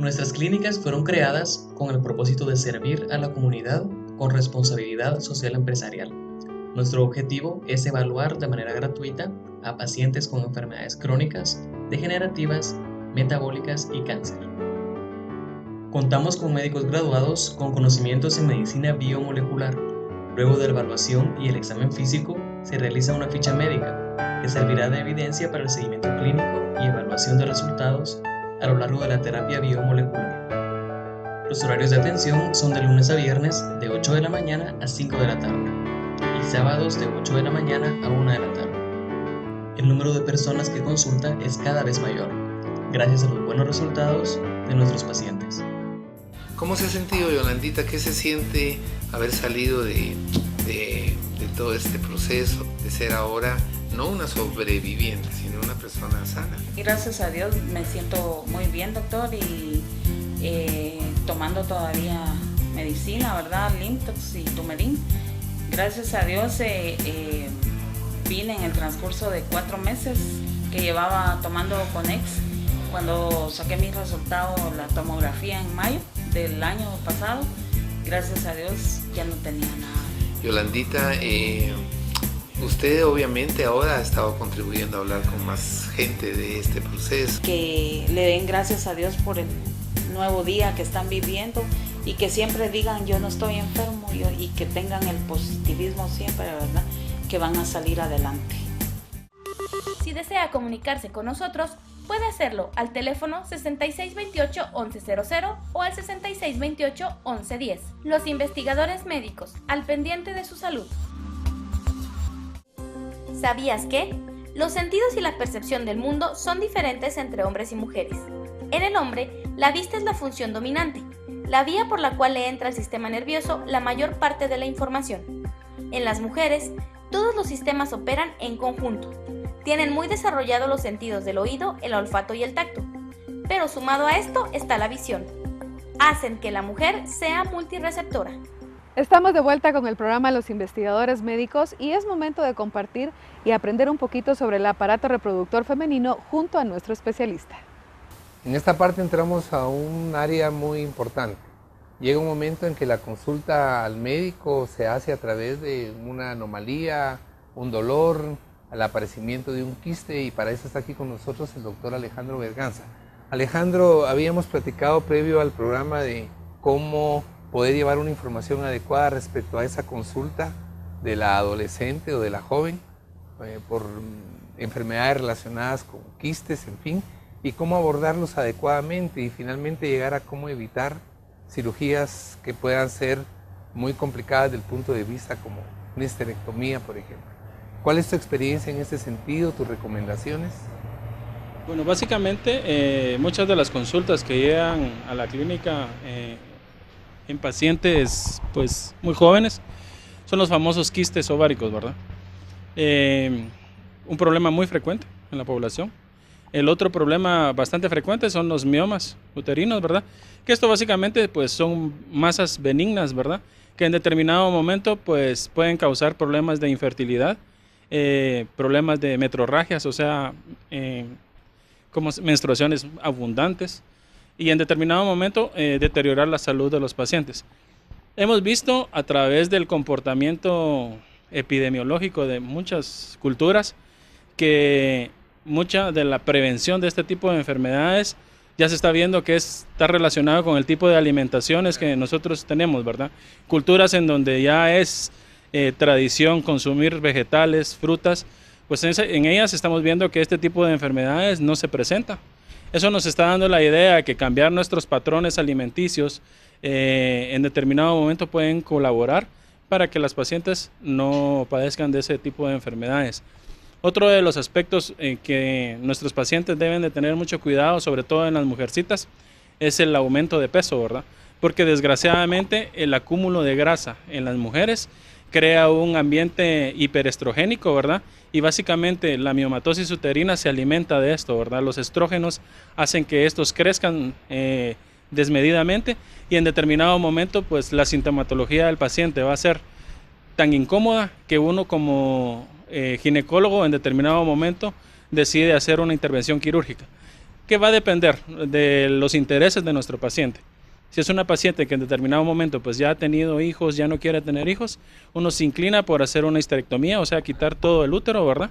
Nuestras clínicas fueron creadas con el propósito de servir a la comunidad con responsabilidad social empresarial. Nuestro objetivo es evaluar de manera gratuita a pacientes con enfermedades crónicas, degenerativas, metabólicas y cáncer. Contamos con médicos graduados con conocimientos en medicina biomolecular. Luego de la evaluación y el examen físico, se realiza una ficha médica que servirá de evidencia para el seguimiento clínico y evaluación de resultados a lo largo de la terapia biomolecular. Los horarios de atención son de lunes a viernes de 8 de la mañana a 5 de la tarde y sábados de 8 de la mañana a 1 de la tarde. El número de personas que consulta es cada vez mayor, gracias a los buenos resultados de nuestros pacientes. ¿Cómo se ha sentido, Yolandita? ¿Qué se siente haber salido de todo este proceso, de ser ahora no una sobreviviente, sino una persona sana? Gracias a Dios me siento muy bien, doctor, y tomando todavía medicina, ¿verdad? Limtox y Tumerin. Gracias a Dios vine en el transcurso de 4 meses que llevaba tomando Conex. Cuando saqué mis resultados, la tomografía en mayo del año pasado, gracias a Dios ya no tenía nada. Yolandita, usted obviamente ahora ha estado contribuyendo a hablar con más gente de este proceso. Que le den gracias a Dios por el nuevo día que están viviendo y que siempre digan yo no estoy enfermo y que tengan el positivismo siempre, ¿verdad? Que van a salir adelante. Si desea comunicarse con nosotros, puede hacerlo al teléfono 6628-1100 o al 6628-1110. Los investigadores médicos, al pendiente de su salud. ¿Sabías que? Los sentidos y la percepción del mundo son diferentes entre hombres y mujeres. En el hombre, la vista es la función dominante, la vía por la cual le entra al sistema nervioso la mayor parte de la información. En las mujeres, todos los sistemas operan en conjunto. Tienen muy desarrollados los sentidos del oído, el olfato y el tacto. Pero sumado a esto está la visión. Hacen que la mujer sea multirreceptora. Estamos de vuelta con el programa Los Investigadores Médicos y es momento de compartir y aprender un poquito sobre el aparato reproductor femenino junto a nuestro especialista. En esta parte entramos a un área muy importante. Llega un momento en que la consulta al médico se hace a través de una anomalía, un dolor, al aparecimiento de un quiste, y para eso está aquí con nosotros el doctor Alejandro Berganza. Alejandro, habíamos platicado previo al programa de cómo poder llevar una información adecuada respecto a esa consulta de la adolescente o de la joven por enfermedades relacionadas con quistes, en fin, y cómo abordarlos adecuadamente y finalmente llegar a cómo evitar cirugías que puedan ser muy complicadas desde el punto de vista como una histerectomía, por ejemplo. ¿Cuál es tu experiencia en este sentido, tus recomendaciones? Bueno, básicamente muchas de las consultas que llegan a la clínica en pacientes pues muy jóvenes son los famosos quistes ováricos, ¿verdad? Un problema muy frecuente en la población. El otro problema bastante frecuente son los miomas uterinos, ¿verdad? Que esto básicamente pues son masas benignas, ¿verdad? Que en determinado momento pues pueden causar problemas de infertilidad, problemas de metrorragias, o sea, como menstruaciones abundantes, y en determinado momento deteriorar la salud de los pacientes. Hemos visto a través del comportamiento epidemiológico de muchas culturas que mucha de la prevención de este tipo de enfermedades ya se está viendo que está relacionado con el tipo de alimentaciones que nosotros tenemos, ¿verdad? Culturas en donde ya es tradición consumir vegetales, frutas, pues en ellas estamos viendo que este tipo de enfermedades no se presenta. Eso nos está dando la idea de que cambiar nuestros patrones alimenticios en determinado momento pueden colaborar para que las pacientes no padezcan de ese tipo de enfermedades. Otro de los aspectos que nuestros pacientes deben de tener mucho cuidado, sobre todo en las mujercitas, es el aumento de peso, ¿verdad? Porque desgraciadamente el acúmulo de grasa en las mujeres crea un ambiente hiperestrogénico, ¿verdad? Y básicamente la miomatosis uterina se alimenta de esto, ¿verdad? Los estrógenos hacen que estos crezcan desmedidamente y en determinado momento pues la sintomatología del paciente va a ser tan incómoda que uno como ginecólogo en determinado momento decide hacer una intervención quirúrgica. que va a depender de los intereses de nuestro paciente. Si es una paciente que en determinado momento pues ya ha tenido hijos, ya no quiere tener hijos, uno se inclina por hacer una histerectomía, o sea, quitar todo el útero, ¿verdad?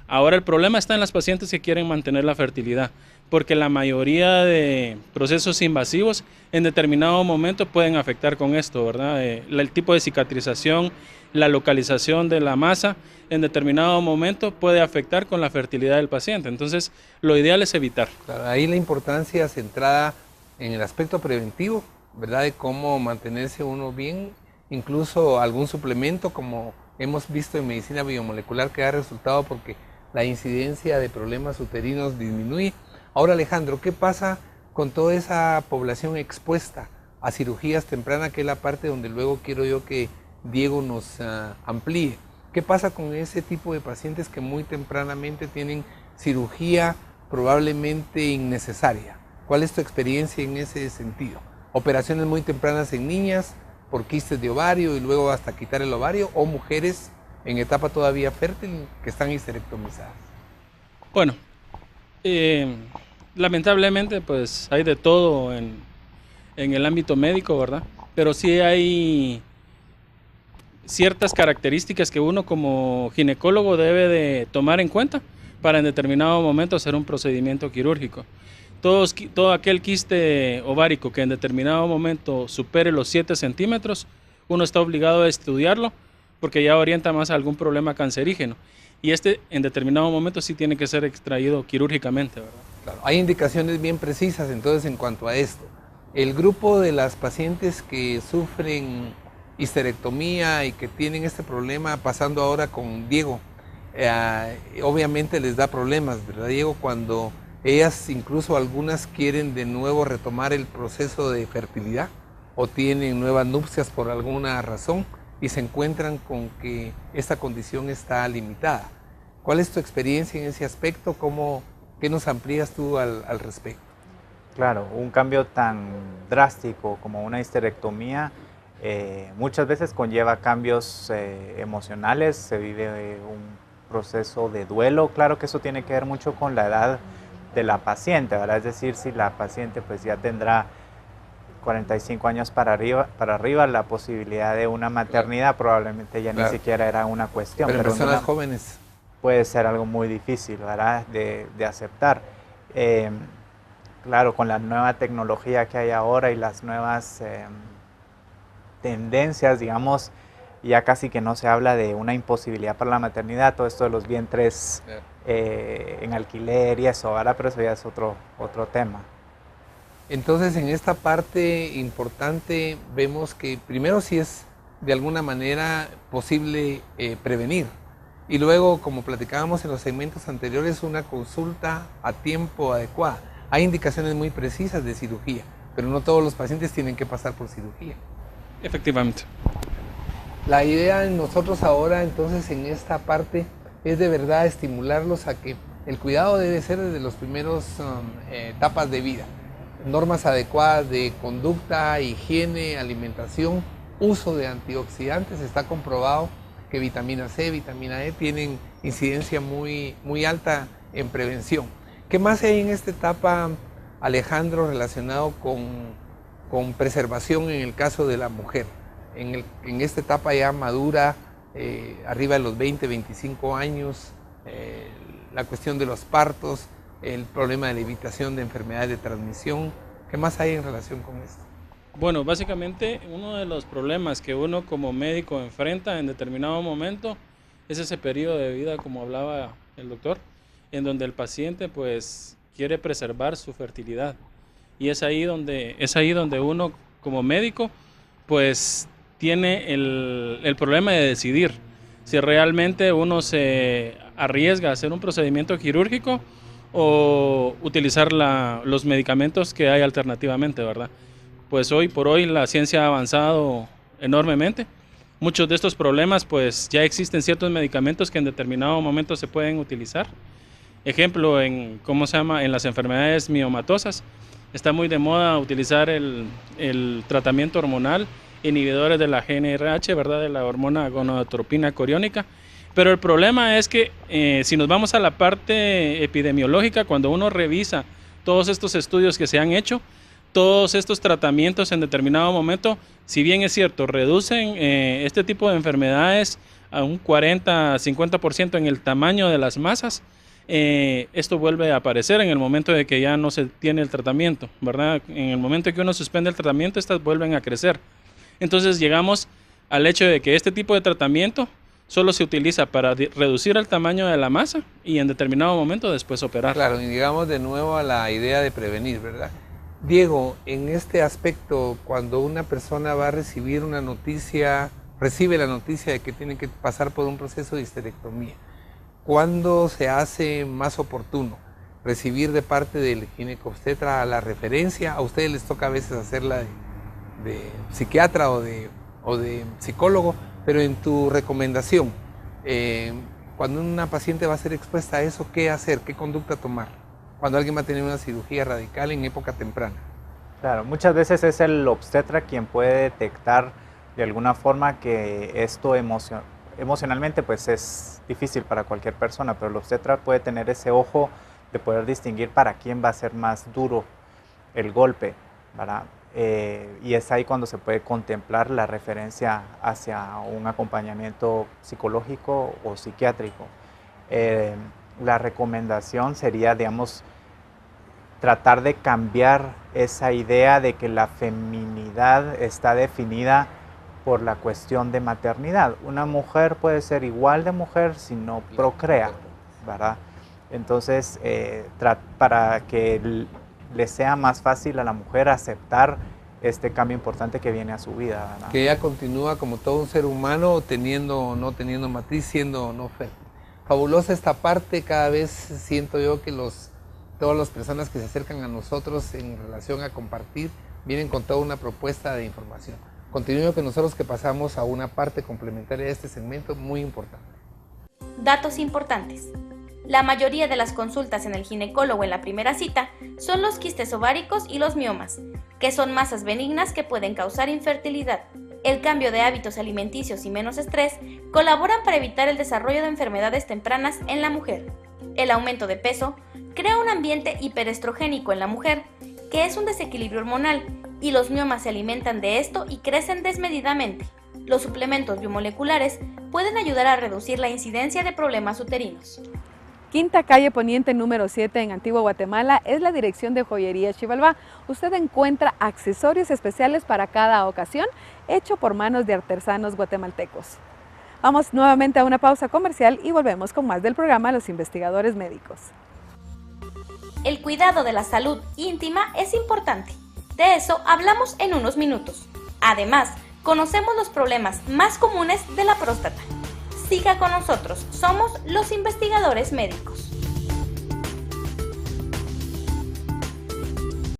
Ahora el problema está en las pacientes que quieren mantener la fertilidad, porque la mayoría de procesos invasivos en determinado momento pueden afectar con esto, ¿verdad? El tipo de cicatrización, la localización de la masa en determinado momento puede afectar con la fertilidad del paciente. Entonces, lo ideal es evitar. Claro, ahí la importancia centrada en el aspecto preventivo, ¿verdad? De cómo mantenerse uno bien, incluso algún suplemento como hemos visto en medicina biomolecular que da resultado porque la incidencia de problemas uterinos disminuye. Ahora, Alejandro, ¿qué pasa con toda esa población expuesta a cirugías tempranas, que es la parte donde luego quiero yo que Diego nos amplíe? ¿Qué pasa con ese tipo de pacientes que muy tempranamente tienen cirugía probablemente innecesaria? ¿Cuál es tu experiencia en ese sentido? ¿Operaciones muy tempranas en niñas por quistes de ovario y luego hasta quitar el ovario, o mujeres en etapa todavía fértil que están histerectomizadas? Bueno, lamentablemente pues hay de todo en el ámbito médico, ¿verdad? Pero sí hay ciertas características que uno como ginecólogo debe de tomar en cuenta para en determinado momento hacer un procedimiento quirúrgico. Todo aquel quiste ovárico que en determinado momento supere los 7 centímetros, uno está obligado a estudiarlo porque ya orienta más a algún problema cancerígeno. Y en determinado momento sí tiene que ser extraído quirúrgicamente, ¿verdad? Claro, hay indicaciones bien precisas entonces en cuanto a esto. El grupo de las pacientes que sufren histerectomía y que tienen este problema, pasando ahora con Diego, obviamente les da problemas, ¿verdad, Diego? Cuando ellas, incluso algunas, quieren de nuevo retomar el proceso de fertilidad o tienen nuevas nupcias por alguna razón y se encuentran con que esta condición está limitada. ¿Cuál es tu experiencia en ese aspecto? ¿Qué nos amplías tú al respecto? Claro, un cambio tan drástico como una histerectomía muchas veces conlleva cambios emocionales, se vive un proceso de duelo. Claro que eso tiene que ver mucho con la edad de la paciente, ¿verdad? Es decir, si la paciente pues ya tendrá 45 años para arriba, la posibilidad de una maternidad probablemente ya ni siquiera era una cuestión. Pero en personas jóvenes puede ser algo muy difícil, ¿verdad? de aceptar. Claro, con la nueva tecnología que hay ahora y las nuevas tendencias, digamos, ya casi que no se habla de una imposibilidad para la maternidad, todo esto de los vientres en alquiler y eso, ¿verdad? Pero eso ya es otro tema. Entonces, en esta parte importante vemos que primero sí es de alguna manera posible prevenir, y luego, como platicábamos en los segmentos anteriores, una consulta a tiempo adecuada. Hay indicaciones muy precisas de cirugía, pero no todos los pacientes tienen que pasar por cirugía. Efectivamente. La idea en nosotros ahora, entonces, en esta parte, es de verdad estimularlos a que el cuidado debe ser desde los primeros etapas de vida. Normas adecuadas de conducta, higiene, alimentación, uso de antioxidantes. Está comprobado que vitamina C, vitamina E tienen incidencia muy alta en prevención. ¿Qué más hay en esta etapa, Alejandro, relacionado con preservación en el caso de la mujer? En esta etapa ya madura, arriba de los 20, 25 años, la cuestión de los partos, el problema de la evitación de enfermedades de transmisión. ¿Qué más hay en relación con esto? Bueno, básicamente uno de los problemas que uno como médico enfrenta en determinado momento es ese periodo de vida, como hablaba el doctor, en donde el paciente pues quiere preservar su fertilidad. Y es ahí donde uno como médico pues tiene el problema de decidir si realmente uno se arriesga a hacer un procedimiento quirúrgico o utilizar los medicamentos que hay alternativamente, ¿verdad? Pues hoy por hoy la ciencia ha avanzado enormemente. Muchos de estos problemas pues ya existen ciertos medicamentos que en determinado momento se pueden utilizar. Ejemplo, en las enfermedades miomatosas está muy de moda utilizar el tratamiento hormonal, inhibidores de la GnRH, ¿verdad? De la hormona gonadotropina coriónica. Pero el problema es que si nos vamos a la parte epidemiológica, cuando uno revisa todos estos estudios que se han hecho, todos estos tratamientos en determinado momento, si bien es cierto, reducen este tipo de enfermedades a un 40-50% en el tamaño de las masas, esto vuelve a aparecer en el momento de que ya no se tiene el tratamiento, ¿verdad? En el momento en que uno suspende el tratamiento, estas vuelven a crecer. Entonces llegamos al hecho de que este tipo de tratamiento solo se utiliza para reducir el tamaño de la masa y en determinado momento después operar. Claro, y llegamos de nuevo a la idea de prevenir, ¿verdad? Diego, en este aspecto, cuando una persona va a recibir una noticia, recibe la noticia de que tiene que pasar por un proceso de histerectomía, ¿cuándo se hace más oportuno recibir de parte del ginecobstetra la referencia? A ustedes les toca a veces hacerla de psiquiatra o de psicólogo, pero en tu recomendación, cuando una paciente va a ser expuesta a eso, ¿qué hacer? ¿Qué conducta tomar? Cuando alguien va a tener una cirugía radical en época temprana. Claro, muchas veces es el obstetra quien puede detectar de alguna forma que esto emocionalmente pues es difícil para cualquier persona, pero el obstetra puede tener ese ojo de poder distinguir para quién va a ser más duro el golpe, ¿verdad? Y es ahí cuando se puede contemplar la referencia hacia un acompañamiento psicológico o psiquiátrico. La recomendación sería, digamos, tratar de cambiar esa idea de que la feminidad está definida por la cuestión de maternidad. Una mujer puede ser igual de mujer si no procrea, ¿verdad? Entonces, para que le sea más fácil a la mujer aceptar este cambio importante que viene a su vida, ¿verdad? Que ella continúa como todo un ser humano, teniendo o no teniendo matriz, siendo o no fértil. Fabulosa esta parte, cada vez siento yo que todas las personas que se acercan a nosotros en relación a compartir, vienen con toda una propuesta de información. Continúo con nosotros que pasamos a una parte complementaria de este segmento muy importante. Datos importantes. La mayoría de las consultas en el ginecólogo en la primera cita son los quistes ováricos y los miomas, que son masas benignas que pueden causar infertilidad. El cambio de hábitos alimenticios y menos estrés colaboran para evitar el desarrollo de enfermedades tempranas en la mujer. El aumento de peso crea un ambiente hiperestrogénico en la mujer, que es un desequilibrio hormonal, y los miomas se alimentan de esto y crecen desmedidamente. Los suplementos biomoleculares pueden ayudar a reducir la incidencia de problemas uterinos. Quinta Calle Poniente número 7 en Antigua Guatemala es la dirección de Joyería Xibalbá. Usted encuentra accesorios especiales para cada ocasión, hecho por manos de artesanos guatemaltecos. Vamos nuevamente a una pausa comercial y volvemos con más del programa Los Investigadores Médicos. El cuidado de la salud íntima es importante. De eso hablamos en unos minutos. Además, conocemos los problemas más comunes de la próstata. Siga con nosotros, somos los Investigadores Médicos.